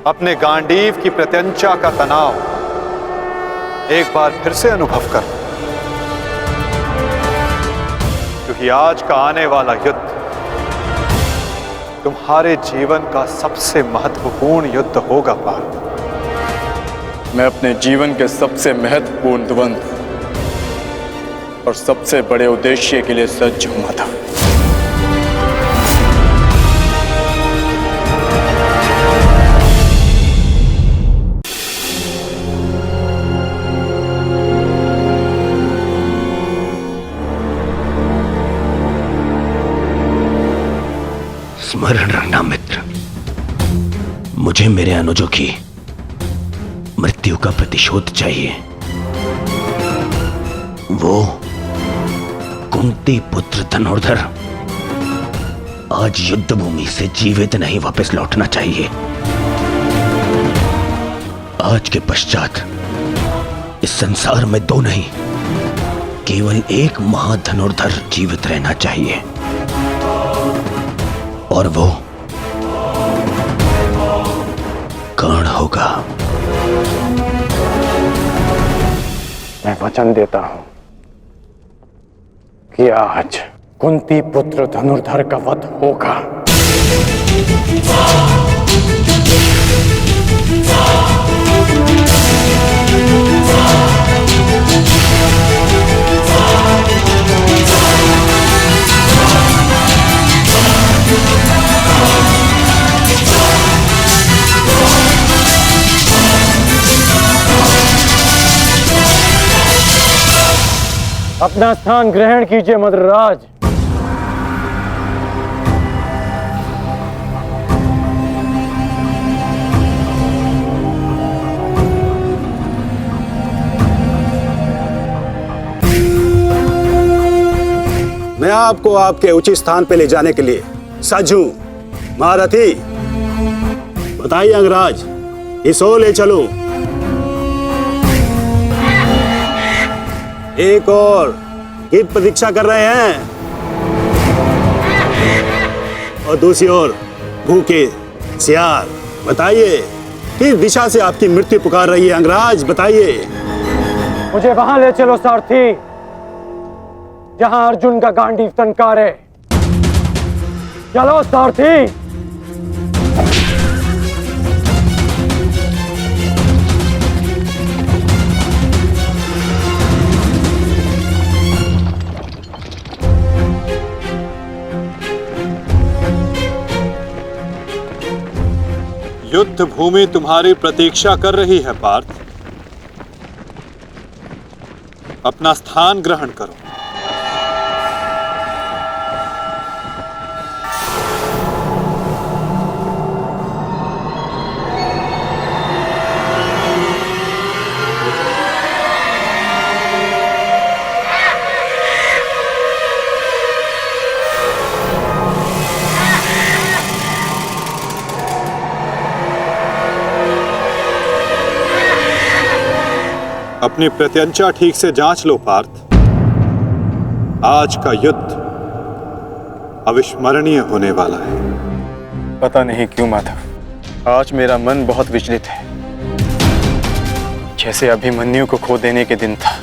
अपने गांडीव की प्रत्यंचा का तनाव एक बार फिर से अनुभव कर, क्योंकि आज का आने वाला युद्ध तुम्हारे जीवन का सबसे महत्वपूर्ण युद्ध होगा पार्थ। मैं अपने जीवन के सबसे महत्वपूर्ण द्वंद्व और सबसे बड़े उद्देश्य के लिए सज्ज हूं माधव। स्मरण रखना मित्र, मुझे मेरे अनुजों की मृत्यु का प्रतिशोध चाहिए। वो कुंती पुत्र धनुर्धर आज युद्ध भूमि से जीवित नहीं वापस लौटना चाहिए। आज के पश्चात इस संसार में दो नहीं, केवल एक महाधनुर्धर जीवित रहना चाहिए, और वो कर्ण होगा। मैं वचन देता हूं कि आज कुंती पुत्र धनुर्धर का वध होगा। अपना स्थान ग्रहण कीजिए मद्रराज। मैं आपको आपके उचित स्थान पे ले जाने के लिए सज्ज हूं। महारथी, बताइए अंगराज, इस ओर ले चलो। एक और गीत प्रतीक्षा कर रहे हैं, और दूसरी ओर भूखे सियार। बताइए, किस दिशा से आपकी मृत्यु पुकार रही है अंगराज? बताइए। मुझे वहां ले चलो सारथी, जहां अर्जुन का गांडीव टंकार है। चलो सारथी। युद्ध भूमि तुम्हारी प्रतीक्षा कर रही है पार्थ। अपना स्थान ग्रहण करो। अपनी प्रत्यंचा ठीक से जांच लो पार्थ। आज का युद्ध अविस्मरणीय होने वाला है। पता नहीं क्यों माधव, आज मेरा मन बहुत विचलित है, जैसे अभिमन्यु को खो देने के दिन था।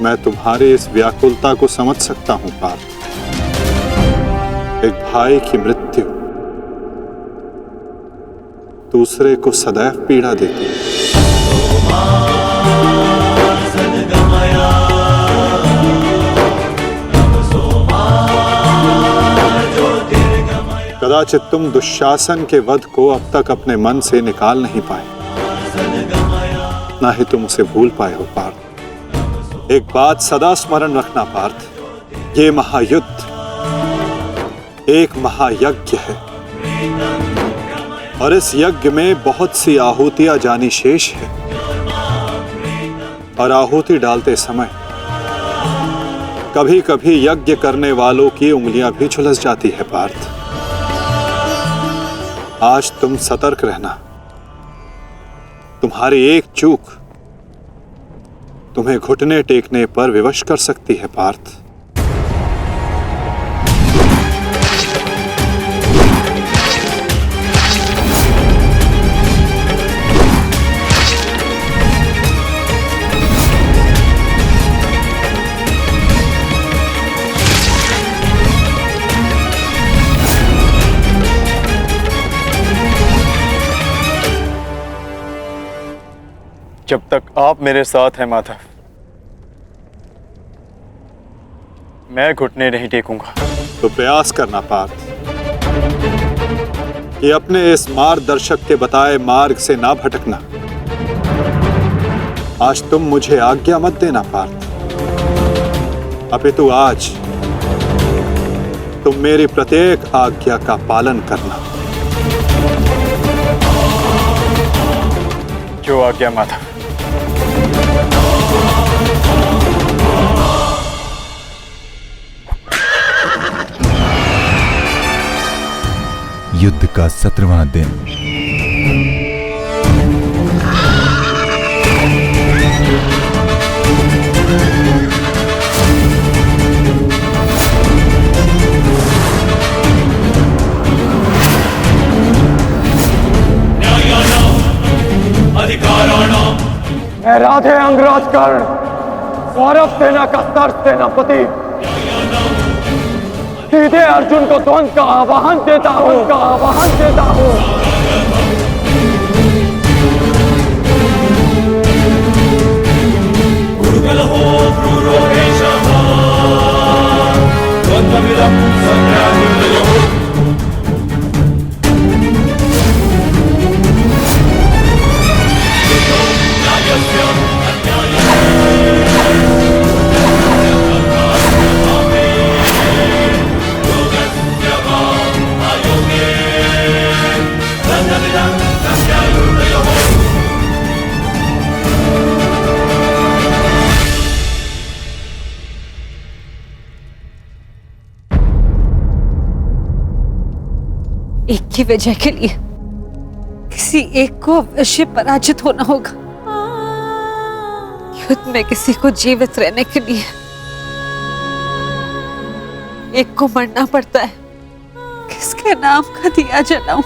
मैं तुम्हारी इस व्याकुलता को समझ सकता हूं पार्थ। एक भाई की मृत्यु दूसरे को सदैव पीड़ा देती है। कदाचित तुम दुशासन के वध को अब तक अपने मन से निकाल नहीं पाए, ना ही तुम उसे भूल पाए हो पार्थ। एक बात सदा स्मरण रखना पार्थ, ये महायुद्ध एक महायज्ञ है, और इस यज्ञ में बहुत सी आहुतियां जानी शेष है, और आहुति डालते समय कभी कभी यज्ञ करने वालों की उंगलियां भी झुलस जाती है पार्थ। आज तुम सतर्क रहना। तुम्हारी एक चूक तुम्हें घुटने टेकने पर विवश कर सकती है पार्थ। जब तक आप मेरे साथ हैं माधव, मैं घुटने नहीं टेकूंगा। तो प्रयास करना पार्थ कि अपने इस मार्गदर्शक के बताए मार्ग से ना भटकना। आज तुम मुझे आज्ञा मत देना पार्थ, अपितु आज तुम मेरी प्रत्येक आज्ञा का पालन करना। जो आज्ञा माधव। युद्ध का 17वां दिन। राधे अंगराज कर्ण, कौरव सेना का सर सेनापति, सीधे अर्जुन को द्वंद्व का आह्वान देता हूं। एक की वजह के लिए किसी एक को अवश्य पराजित होना होगा। युद्ध में किसी को जीवित रहने के लिए एक को मरना पड़ता है। किसके नाम का दिया जलाऊं?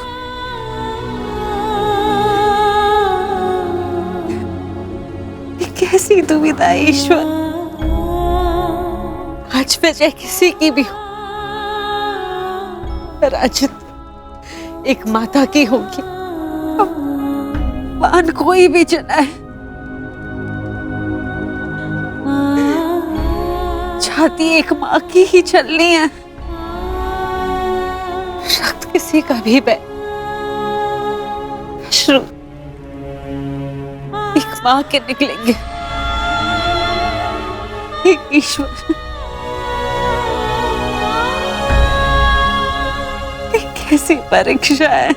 ये कैसी दुविधा है ईश्वर। आज वजह किसी की भी हो, पराजित एक माता की होगी। बाण कोई भी चलाए, छाती एक माँ की ही चलनी है। रक्त किसी का भी बहे, अश्रु एक माँ के निकलेंगे। एक ईश्वर, कैसी परीक्षा है।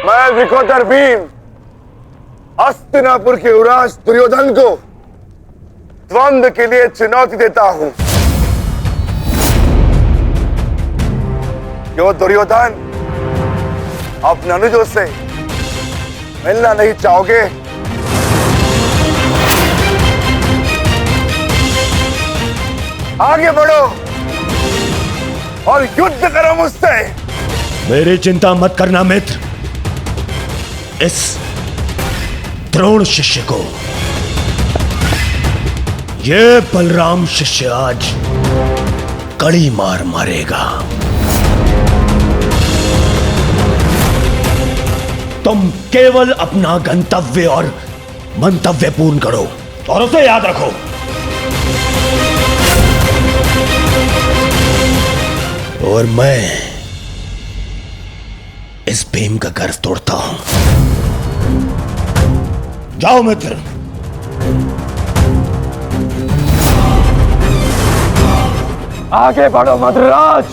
मैं विकोटर भीम हस्तिनापुर के युवराज दुर्योधन को द्वंद्व के लिए चुनौती देता हूं। क्यों दुर्योधन, अपने अनुजों से मिलना नहीं चाहोगे? आगे बढ़ो और युद्ध करो मुझसे। मेरी चिंता मत करना मित्र। इस द्रोण शिष्य को ये बलराम शिष्य आज कड़ी मार मारेगा। तुम केवल अपना गंतव्य और मंतव्य पूर्ण करो और उसे याद रखो। और मैं इस भीम का गर्व तोड़ता हूं। जाओ मित्र। आगे बढ़ो मद्राज।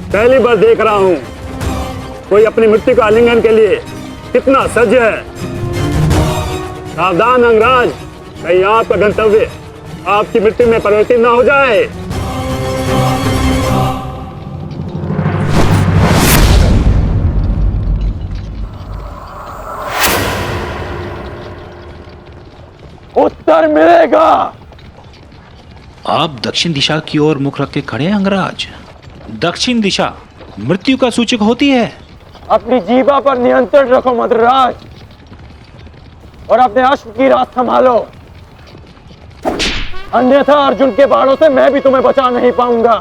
पहली बार देख रहा हूं कोई अपनी मृत्यु का आलिंगन के लिए कितना सज्ज है। सावधान अंगराज, कहीं आपका गंतव्य आपकी मृत्यु में परिवर्तित ना हो जाए। उत्तर मिलेगा। आप दक्षिण दिशा की ओर मुख रख के खड़े हैं अंगराज। दक्षिण दिशा मृत्यु का सूचक होती है। अपनी जीवा पर नियंत्रण रखो मद्राज और अपने अश्व की रात संभालो, अन्यथा अर्जुन के बाणों से मैं भी तुम्हें बचा नहीं पाऊंगा।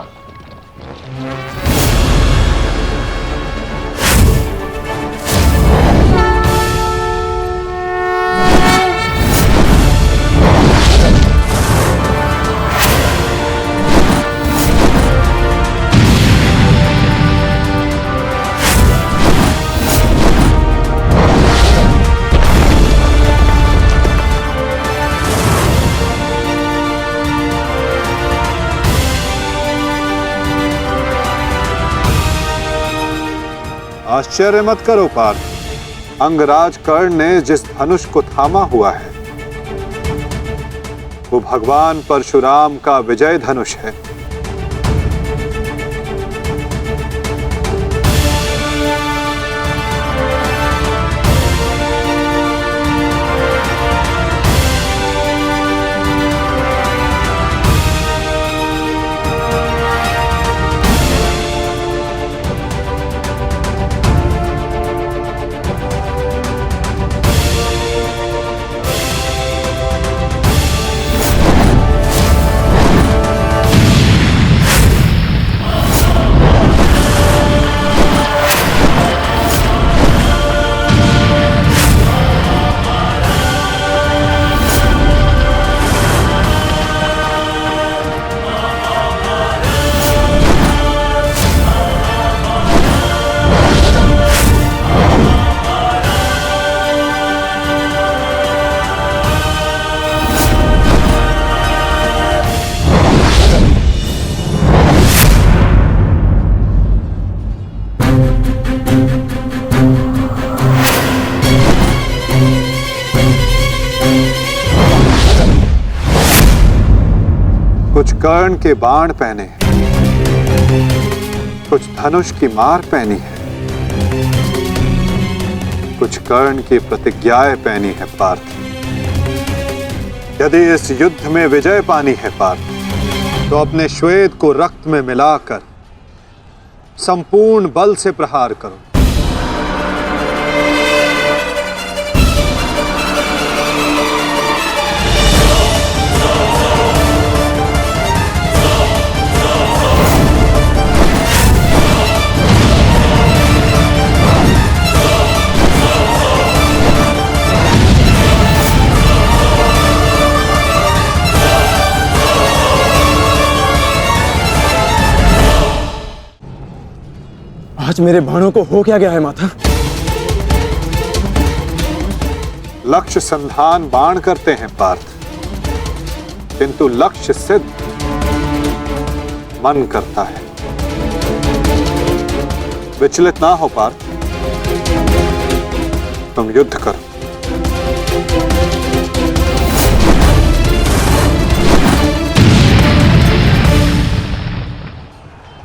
आश्चर्य मत करो पार्थ। अंगराज कर्ण ने जिस धनुष को थामा हुआ है वो भगवान परशुराम का विजय धनुष है। कुछ कर्ण के बाण पहने हैं, कुछ धनुष की मार पहनी है, कुछ कर्ण की प्रतिज्ञाएं पहनी है पार्थ। यदि इस युद्ध में विजय पानी है पार्थ, तो अपने श्वेत को रक्त में मिलाकर संपूर्ण बल से प्रहार करो। आज मेरे बाणों को हो क्या गया है माता? लक्ष्य संधान बाण करते हैं पार्थ, किंतु लक्ष्य सिद्ध मन करता है। विचलित ना हो पार्थ, तुम युद्ध करो।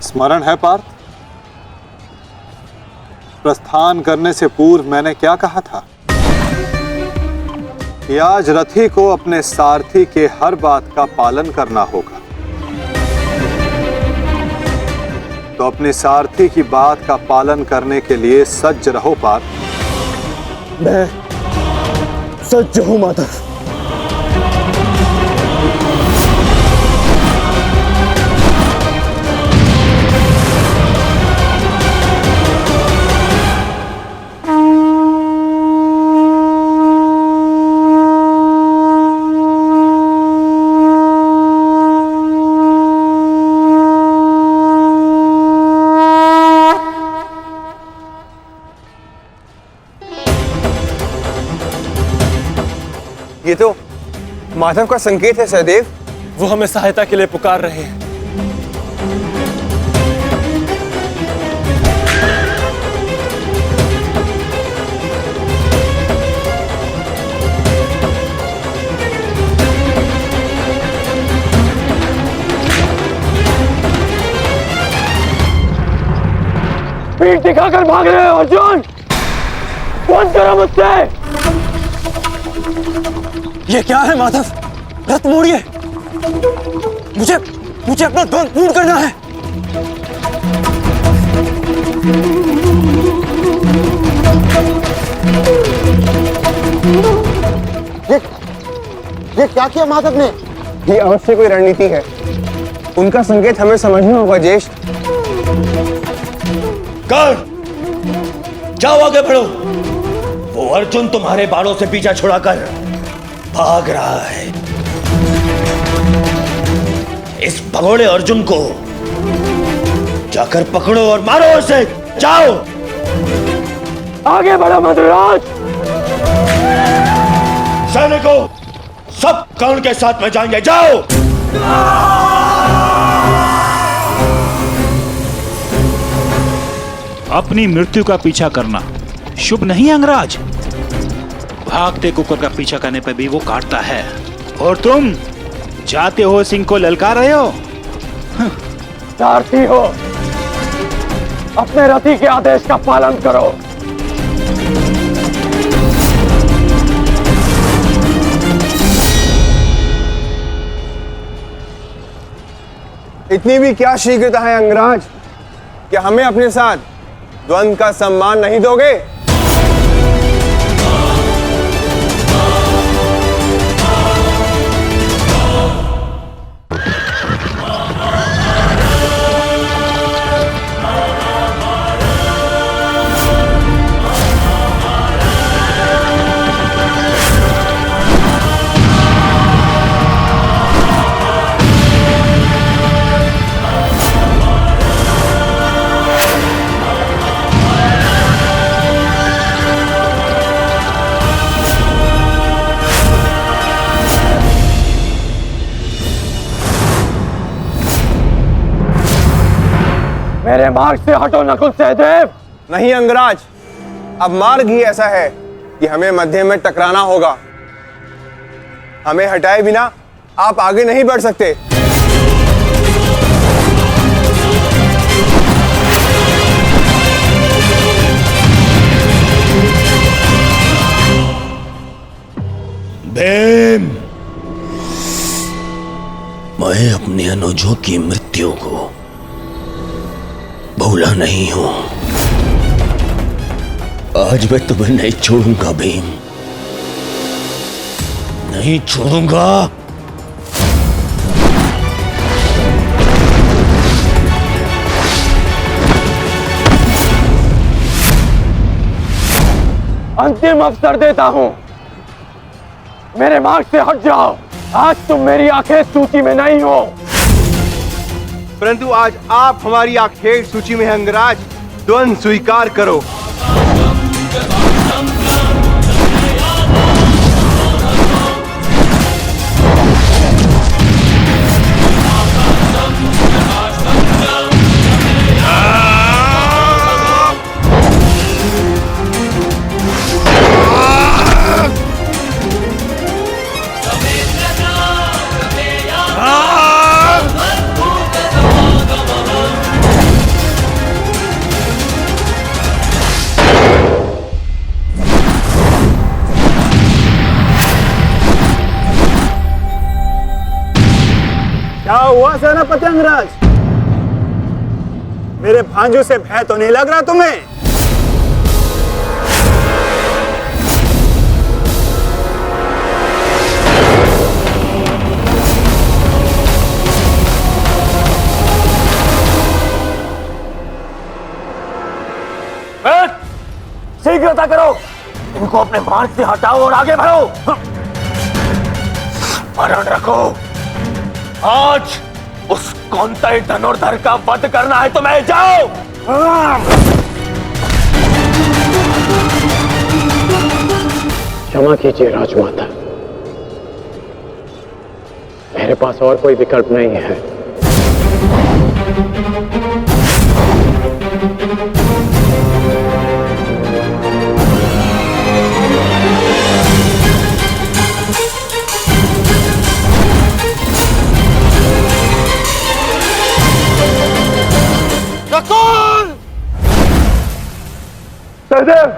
स्मरण है पार्थ, प्रस्थान करने से पूर्व मैंने क्या कहा था कि आज रथी को अपने सारथी के हर बात का पालन करना होगा। तो अपने सारथी की बात का पालन करने के लिए सज्ज रहो पार्थ। मैं सज्ज हूं माता। ये तो माधव का संकेत है सहदेव। वो हमें सहायता के लिए पुकार रहे हैं। पीठ दिखाकर भाग रहे हो अर्जुन, बंद करो मुझसे। ये क्या है माधव? रथ मोड़िए, मुझे मुझे अपना द्वंद पूर्ण करना है। ये क्या किया माधव ने? ये अवश्य कोई रणनीति है। उनका संकेत हमें समझना होगा ज्येष्ठ। कर्ण, जाओ आगे बढ़ो। वो अर्जुन तुम्हारे बाणों से पीछा छुड़ाकर भाग रहा है। इस भगोड़े अर्जुन को जाकर पकड़ो और मारो उसे। जाओ आगे बढ़ो मधुराज। सैनिकों, सब कर्ण के साथ में जाएंगे। जाओ। अपनी मृत्यु का पीछा करना शुभ नहीं अंगराज। भागते कुकुर का पीछा करने पर भी वो काटता है, और तुम जाते हो सिंह को ललकार रहे हो। सारथी हो, अपने रथी के आदेश का पालन करो। इतनी भी क्या शीघ्रता है अंगराज? क्या हमें अपने साथ द्वंद्व का सम्मान नहीं दोगे? मेरे मार्ग से हटो नकुल सहदेव। नहीं अंगराज, अब मार्ग ही ऐसा है कि हमें मध्य में टकराना होगा। हमें हटाए बिना आप आगे नहीं बढ़ सकते। भीम, मैं अपने अनुजों की मृत्यु को भूला नहीं हूं। आज मैं तुम्हें नहीं छोड़ूंगा भीम, नहीं छोड़ूंगा। अंतिम अवसर देता हूं, मेरे मार्ग से हट जाओ। आज तुम मेरी आखिरी सूची में नहीं हो, परंतु आज आप हमारी आखिरी सूची में हैं अंगराज। द्वंद्व स्वीकार करो। क्या हुआ सेनापति अंगराज? मेरे भांजों से भय तो नहीं लग रहा तुम्हें? शीघ्रता करो, इनको अपने मार्ग से हटाओ और आगे बढ़ो। स्मरण रखो, आज उस कौंतई धनुर्धर का वध करना है तुम्हें। जाओ। क्षमा कीजिए राजमाता, मेरे पास और कोई विकल्प नहीं है। सहदेव,